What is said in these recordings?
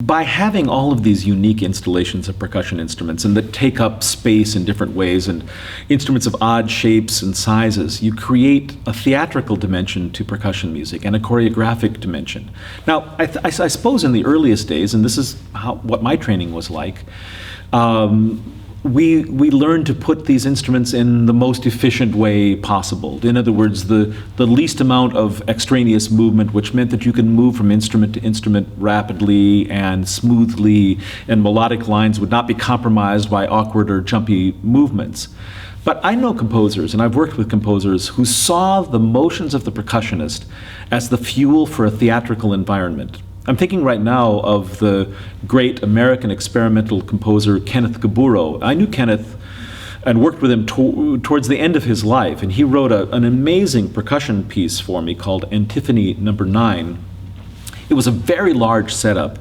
by having all of these unique installations of percussion instruments and that take up space in different ways and instruments of odd shapes and sizes, you create a theatrical dimension to percussion music and a choreographic dimension. Now, I suppose in the earliest days, and this is what my training was like, we learned to put these instruments in the most efficient way possible. In other words, the least amount of extraneous movement, which meant that you can move from instrument to instrument rapidly and smoothly, and melodic lines would not be compromised by awkward or jumpy movements. But I know composers, and I've worked with composers, who saw the motions of the percussionist as the fuel for a theatrical environment. I'm thinking right now of the great American experimental composer Kenneth Gaburo. I knew Kenneth and worked with him towards the end of his life, and he wrote an amazing percussion piece for me called Antiphony No. 9. It was a very large setup,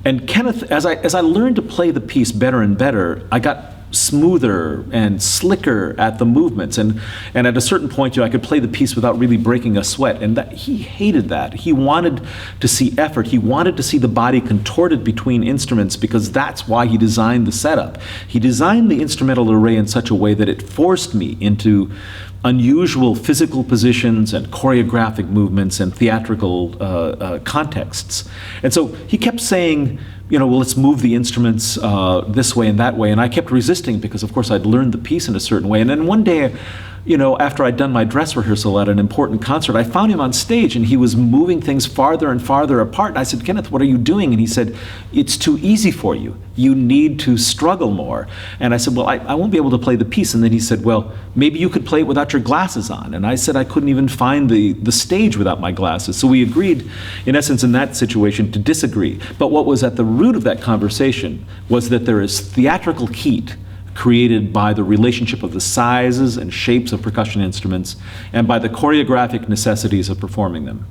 and Kenneth, as I learned to play the piece better and better, I got smoother and slicker at the movements, and at a certain point, I could play the piece without really breaking a sweat, and he hated that. He wanted to see effort. He wanted to see the body contorted between instruments, because that's why he designed the setup. He designed the instrumental array in such a way that it forced me into unusual physical positions and choreographic movements and theatrical contexts. And so he kept saying, well, let's move the instruments this way and that way. And I kept resisting because, of course, I'd learned the piece in a certain way. And then one day, after I'd done my dress rehearsal at an important concert, I found him on stage and he was moving things farther and farther apart. And I said, Kenneth, what are you doing? And he said, it's too easy for you. You need to struggle more. And I said, well, I won't be able to play the piece. And then he said, well, maybe you could play it without your glasses on. And I said I couldn't even find the stage without my glasses. So we agreed, in essence, in that situation, to disagree. But what was at the root of that conversation was that there is theatrical heat created by the relationship of the sizes and shapes of percussion instruments and by the choreographic necessities of performing them.